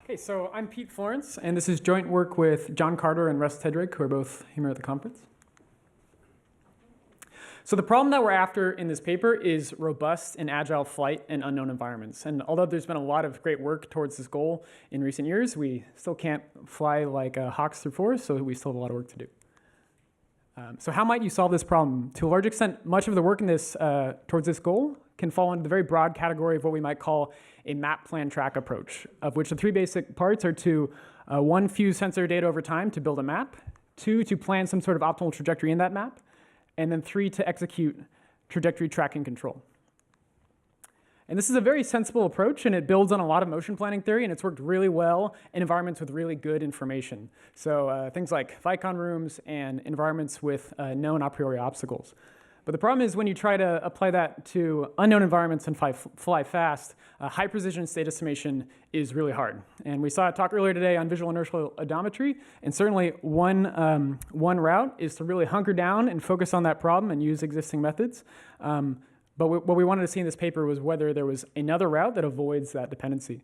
Okay, so I'm Pete Florence, and this is joint work with John Carter and Russ Tedrick, who are both here at the conference. So the problem that we're after in this paper is robust and agile flight in unknown environments. And although there's been a lot of great work towards this goal in recent years, we still can't fly like hawks through forests, so we still have a lot of work to do. So how might you solve this problem? To a large extent, much of the work in this towards this goal can fall into the very broad category of what we might call a map, plan, track approach, of which the three basic parts are to one, fuse sensor data over time to build a map, two, to plan some sort of optimal trajectory in that map, and then three, to execute trajectory tracking control. And this is a very sensible approach, and it builds on a lot of motion planning theory, and it's worked really well in environments with really good information. So things like Vicon rooms and environments with known a priori obstacles. But the problem is when you try to apply that to unknown environments and fly fast, high precision state estimation is really hard. And we saw a talk earlier today on visual inertial odometry, and certainly one route is to really hunker down and focus on that problem and use existing methods. But what we wanted to see in this paper was whether there was another route that avoids that dependency.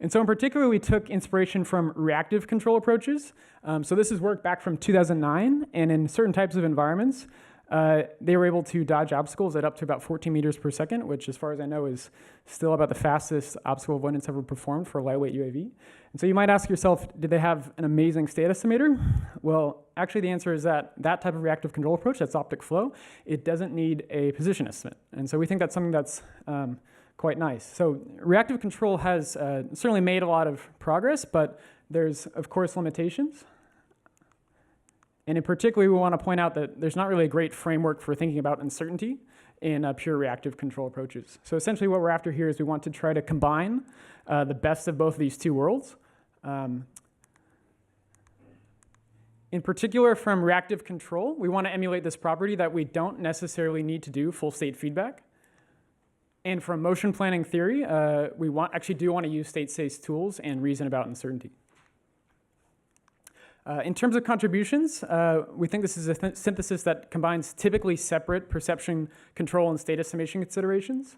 And so in particular, we took inspiration from reactive control approaches. So this is work back from 2009, and in certain types of environments, they were able to dodge obstacles at up to about 14 meters per second, which as far as I know is still about the fastest obstacle avoidance ever performed for a lightweight UAV. And so you might ask yourself, did they have an amazing state estimator? Well, actually the answer is that that type of reactive control approach, that's optic flow, it doesn't need a position estimate. And so we think that's something that's quite nice. So reactive control has certainly made a lot of progress, but there's of course limitations. And in particular, we want to point out that there's not really a great framework for thinking about uncertainty in pure reactive control approaches. So essentially what we're after here is we want to try to combine the best of both of these two worlds. In particular, from reactive control, we want to emulate this property that we don't necessarily need to do full state feedback. And from motion planning theory, we actually do want to use state space tools and reason about uncertainty. In terms of contributions, we think this is a synthesis that combines typically separate perception, control, and state estimation considerations.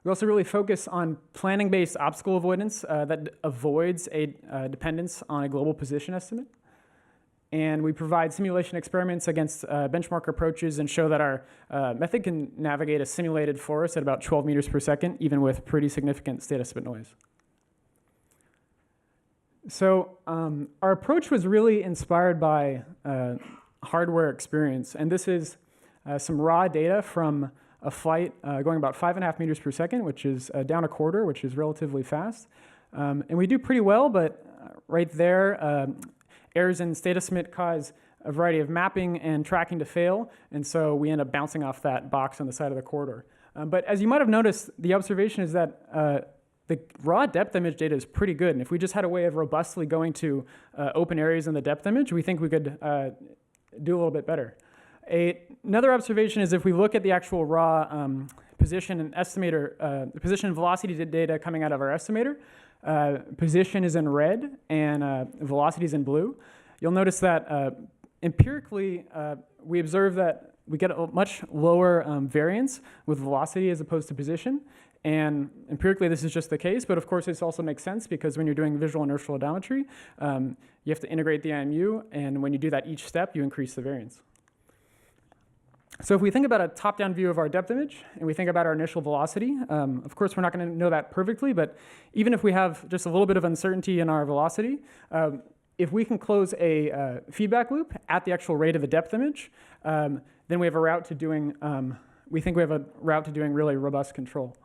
We also really focus on planning-based obstacle avoidance that avoids a dependence on a global position estimate. And we provide simulation experiments against benchmark approaches and show that our method can navigate a simulated forest at about 12 meters per second, even with pretty significant state estimate noise. So our approach was really inspired by hardware experience. And this is some raw data from a flight going about 5.5 meters per second, which is down a quarter, which is relatively fast. And we do pretty well, but right there, errors in state estimate cause a variety of mapping and tracking to fail. And so we end up bouncing off that box on the side of the corridor. But as you might have noticed, the observation is that the raw depth image data is pretty good, and if we just had a way of robustly going to open areas in the depth image, we think we could do a little bit better. Another observation is if we look at the actual raw position and estimator, position and velocity data coming out of our estimator, position is in red and velocity is in blue. You'll notice that empirically, we observe that we get a much lower variance with velocity as opposed to position. And empirically, this is just the case, but of course, this also makes sense because when you're doing visual inertial odometry, you have to integrate the IMU, and when you do that each step, you increase the variance. So if we think about a top-down view of our depth image, and we think about our initial velocity, of course, we're not going to know that perfectly, but even if we have just a little bit of uncertainty in our velocity, if we can close a feedback loop at the actual rate of the depth image, then we have a route to doing, we think we have a route to doing really robust control.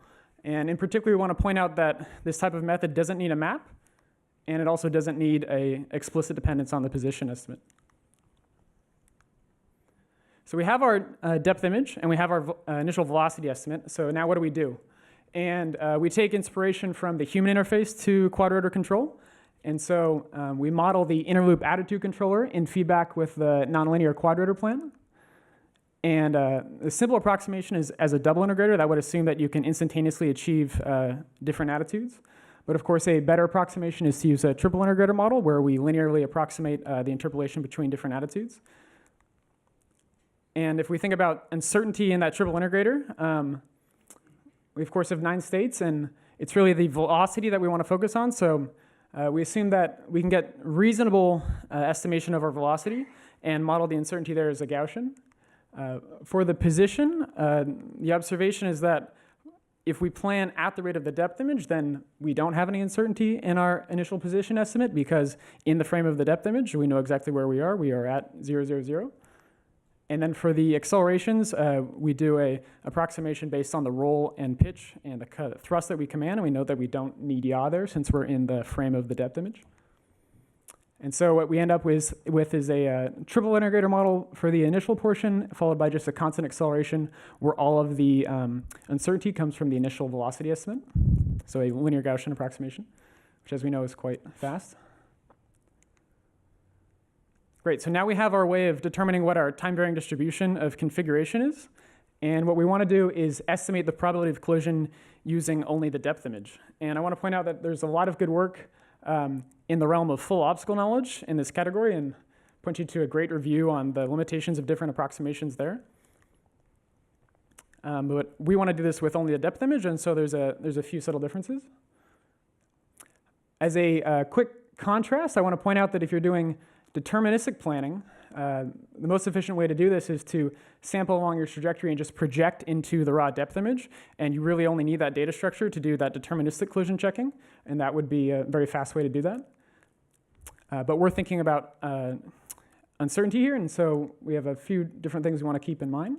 And in particular, we want to point out that this type of method doesn't need a map, and it also doesn't need an explicit dependence on the position estimate. So we have our depth image, and we have our initial velocity estimate. So now what do? And we take inspiration from the human interface to quadrotor control. And so we model the inner loop attitude controller in feedback with the nonlinear quadrotor plan. And the simple approximation is as a double integrator that would assume that you can instantaneously achieve different attitudes. But of course, a better approximation is to use a triple integrator model where we linearly approximate the interpolation between different attitudes. And if we think about uncertainty in that triple integrator, we of course have 9 states, and it's really the velocity that we want to focus on. So We assume that we can get reasonable estimation of our velocity and model the uncertainty there as a Gaussian. For the position, the observation is that if we plan at the rate of the depth image, then we don't have any uncertainty in our initial position estimate, because in the frame of the depth image, we know exactly where we are. We are at 0, 0, 0. And then for the accelerations, we do a approximation based on the roll and pitch and the thrust that we command, and we know that we don't need yaw there since we're in the frame of the depth image. And so what we end up with is a triple integrator model for the initial portion, followed by just a constant acceleration where all of the uncertainty comes from the initial velocity estimate. So a linear Gaussian approximation, which as we know is quite fast. Great, so now we have our way of determining what our time-varying distribution of configuration is. And what we want to do is estimate the probability of collision using only the depth image. And I want to point out that there's a lot of good work in the realm of full obstacle knowledge in this category, and point you to a great review on the limitations of different approximations there. But we want to do this with only a depth image, and so there's a few subtle differences. As a quick contrast, I want to point out that if you're doing deterministic planning, the most efficient way to do this is to sample along your trajectory and just project into the raw depth image, and you really only need that data structure to do that deterministic collision checking, and that would be a very fast way to do that. But we're thinking about uncertainty here, and so we have a few different things we want to keep in mind.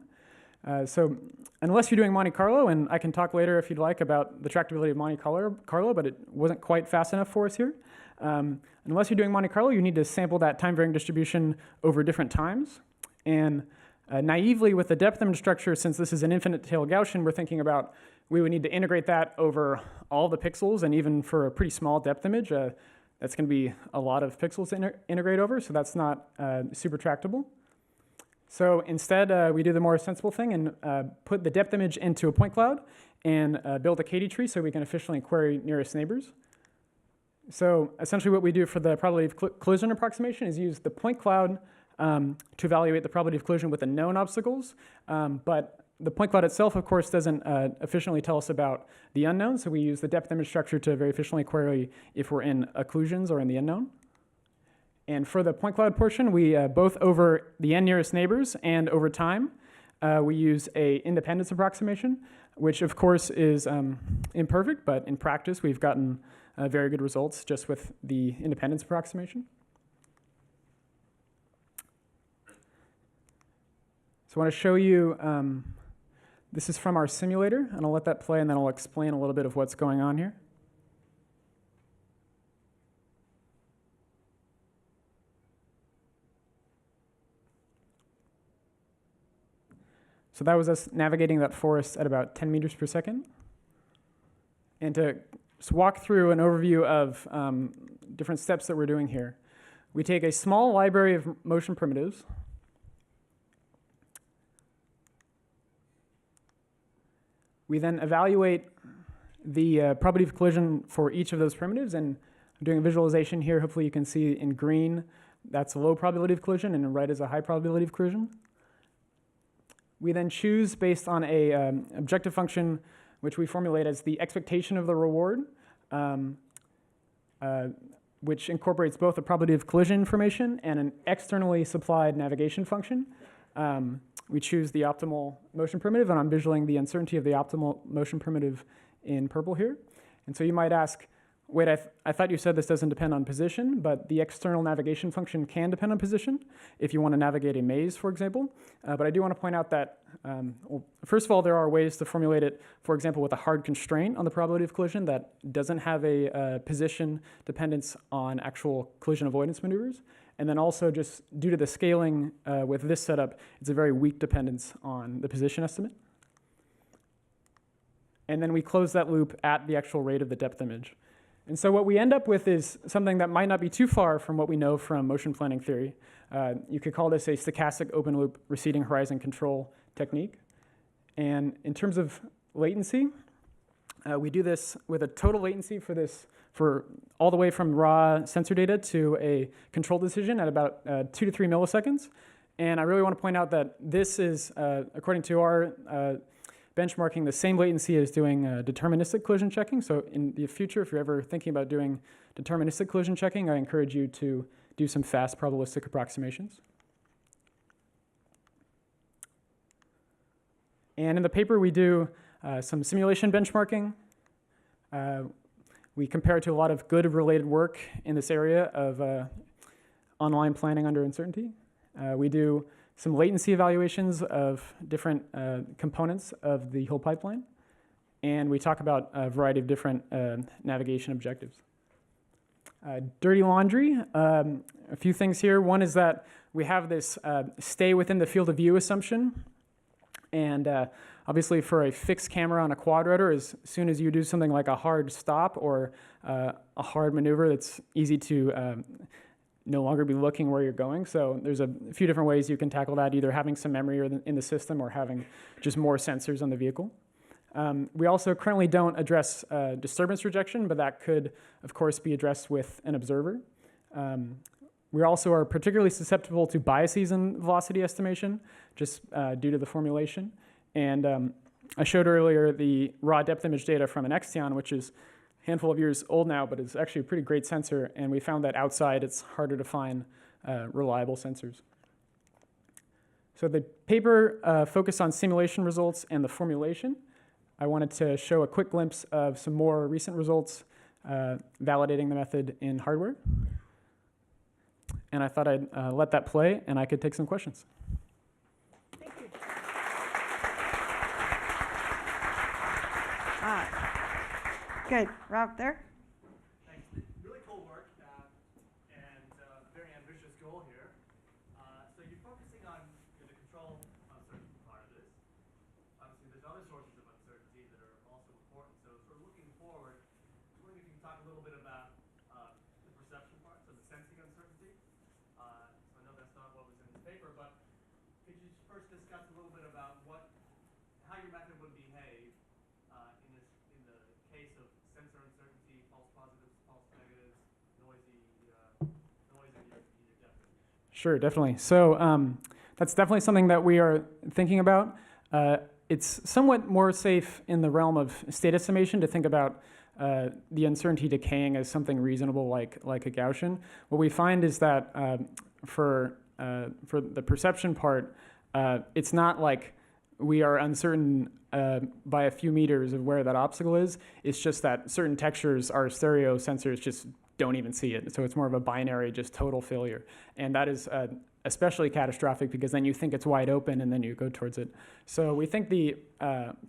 So unless you're doing Monte Carlo, and I can talk later if you'd like about the tractability of Monte Carlo, but it wasn't quite fast enough for us here. Unless you're doing Monte Carlo, you need to sample that time-varying distribution over different times. And naively, with the depth image structure, since this is an infinite tail Gaussian, we're thinking about we would need to integrate that over all the pixels, and even for a pretty small depth image, that's going to be a lot of pixels to integrate over, so that's not super tractable. So instead, we do the more sensible thing and put the depth image into a point cloud and build a Katy tree so we can efficiently query nearest neighbors. So essentially what we do for the probability of collision approximation is use the point cloud to evaluate the probability of collision with the known obstacles. But the point cloud itself, of course, doesn't efficiently tell us about the unknown. So we use the depth image structure to very efficiently query if we're in occlusions or in the unknown. And for the point cloud portion, we both over the n nearest neighbors and over time, we use a independence approximation, which of course is imperfect, but in practice we've gotten very good results just with the independence approximation. So I want to show you, this is from our simulator, and I'll let that play and then I'll explain a little bit of what's going on here. So that was us navigating that forest at about 10 meters per second. And to just walk through an overview of different steps that we're doing here, we take a small library of motion primitives. We then evaluate the probability of collision for each of those primitives, and I'm doing a visualization here. Hopefully you can see in green, that's a low probability of collision, and in red is a high probability of collision. We then choose based on a objective function, which we formulate as the expectation of the reward, which incorporates both the probability of collision information and an externally supplied navigation function. We choose the optimal motion primitive, and I'm visualizing the uncertainty of the optimal motion primitive in purple here. And so you might ask, wait, I thought you said this doesn't depend on position, but the external navigation function can depend on position if you want to navigate a maze, for example. But I do want to point out that, well, first of all, there are ways to formulate it, for example, with a hard constraint on the probability of collision that doesn't have a position dependence on actual collision avoidance maneuvers. And then also just due to the scaling with this setup, it's a very weak dependence on the position estimate. And then we close that loop at the actual rate of the depth image. And so what we end up with is something that might not be too far from what we know from motion planning theory. You could call this a stochastic open loop receding horizon control technique. And in terms of latency, we do this with a total latency for all the way from raw sensor data to a control decision at about 2 to 3 milliseconds. And I really want to point out that this is, according to our benchmarking the same latency as doing deterministic collision checking. So in the future, if you're ever thinking about doing deterministic collision checking, I encourage you to do some fast probabilistic approximations. And in the paper, we do some simulation benchmarking. We compare it to a lot of good related work in this area of online planning under uncertainty. We do some latency evaluations of different components of the whole pipeline. And we talk about a variety of different navigation objectives. Dirty laundry, a few things here. One is that we have this stay within the field of view assumption. And obviously for a fixed camera on a quadrotor, as soon as you do something like a hard stop or a hard maneuver, that's easy to no longer be looking where you're going. So there's a few different ways you can tackle that, either having some memory in the system or having just more sensors on the vehicle. We also currently don't address disturbance rejection, but that could, of course, be addressed with an observer. We also are particularly susceptible to biases in velocity estimation, just due to the formulation. And I showed earlier the raw depth image data from an Extion, which is a handful of years old now, but it's actually a pretty great sensor. And we found that outside it's harder to find reliable sensors. So the paper focused on simulation results and the formulation. I wanted to show a quick glimpse of some more recent results validating the method in hardware. And I thought I'd let that play, and I could take some questions. Thank you. Good. Rob, there? Thanks. Really cool work and very ambitious goal here. So you're focusing on the control uncertainty part of this. Obviously, there's other sources of uncertainty that are also important. So sort of looking forward, I was wondering if you can talk a little bit about the perception part, so the sensing uncertainty. So I know that's not what was in this paper, but could you first discuss a little bit about how your method would behave in the case of sensor uncertainty, false positives, false negatives, noise in your depth image? Sure, definitely. So that's definitely something that we are thinking about. It's somewhat more safe in the realm of state estimation to think about the uncertainty decaying as something reasonable like a Gaussian. What we find is that for the perception part, it's not like we are uncertain by a few meters of where that obstacle is. It's just that certain textures, our stereo sensors just don't even see it. So it's more of a binary, just total failure. And that is especially catastrophic because then you think it's wide open and then you go towards it. So we think the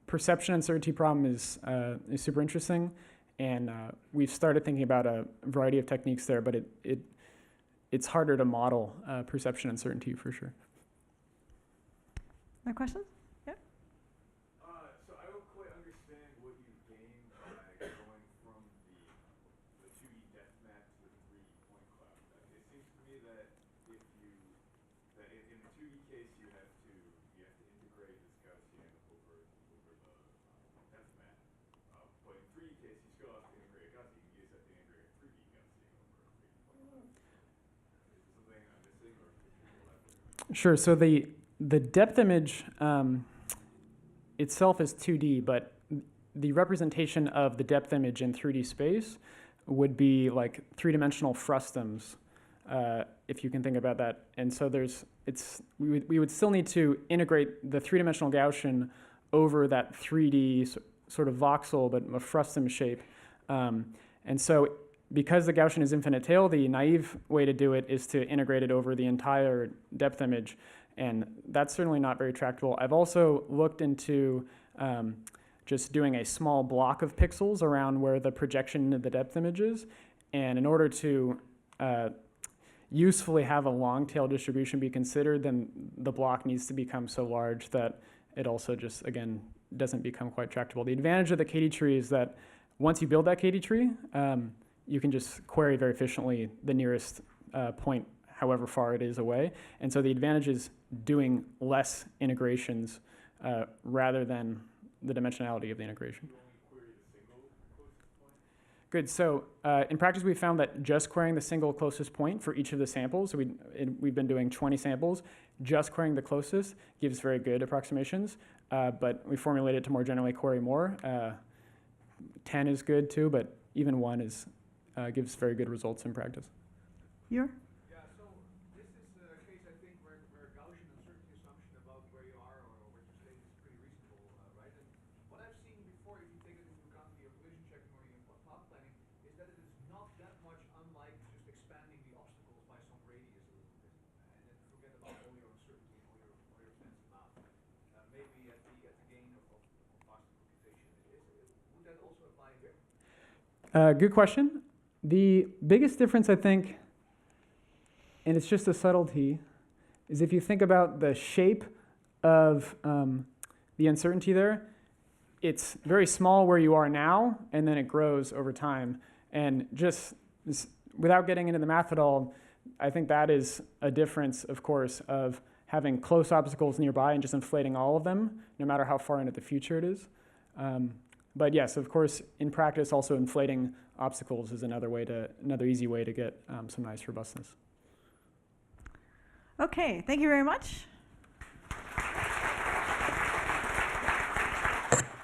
perception uncertainty problem is super interesting. And we've started thinking about a variety of techniques there, but it's harder to model perception uncertainty for sure. More questions? Yeah. So I don't quite understand what you gain by going from the 2D depth map to the 3D point cloud. It seems to me that in the 2D case you have to integrate this Gaussian over the depth map. But in 3D case you still have to integrate a Gaussian. You just have to integrate a 3D Gaussian over a 3D point cloud. Is there something I'm missing, or could you elaborate? Sure. So the depth image itself is 2D, but the representation of the depth image in 3D space would be like three-dimensional frustums, if you can think about that. And so we would still need to integrate the three-dimensional Gaussian over that 3D sort of voxel, but a frustum shape. And so because the Gaussian is infinite tail, the naive way to do it is to integrate it over the entire depth image. And that's certainly not very tractable. I've also looked into just doing a small block of pixels around where the projection of the depth image is. And in order to usefully have a long tail distribution be considered, then the block needs to become so large that it also just, again, doesn't become quite tractable. The advantage of the KD tree is that once you build that KD tree, you can just query very efficiently the nearest point however far it is away. And so the advantage is doing less integrations rather than the dimensionality of the integration. You only query the single closest point? Good. So in practice, we found that just querying the single closest point for each of the samples, so we've been doing 20 samples, just querying the closest gives very good approximations, but we formulated to more generally query more. 10 is good too, but even 1 gives very good results in practice. You're? Yeah, so this is a case, I think, where Gaussian uncertainty assumption about where you are or what you state is pretty reasonable, right? And what I've seen before, if you take it into account the collision checking or your path planning, is that it is not that much unlike just expanding the obstacles by some radius a little bit, and then forget about all your uncertainty and all your fancy math. Maybe at the gain of fast computation, would that also apply here? Good question. The biggest difference, I think, and it's just a subtlety, is if you think about the shape of the uncertainty there, it's very small where you are now, and then it grows over time. And just without getting into the math at all, I think that is a difference, of course, of having close obstacles nearby and just inflating all of them, no matter how far into the future it is. But yes, of course, in practice, also inflating obstacles is another easy way to get some nice robustness. Okay, thank you very much.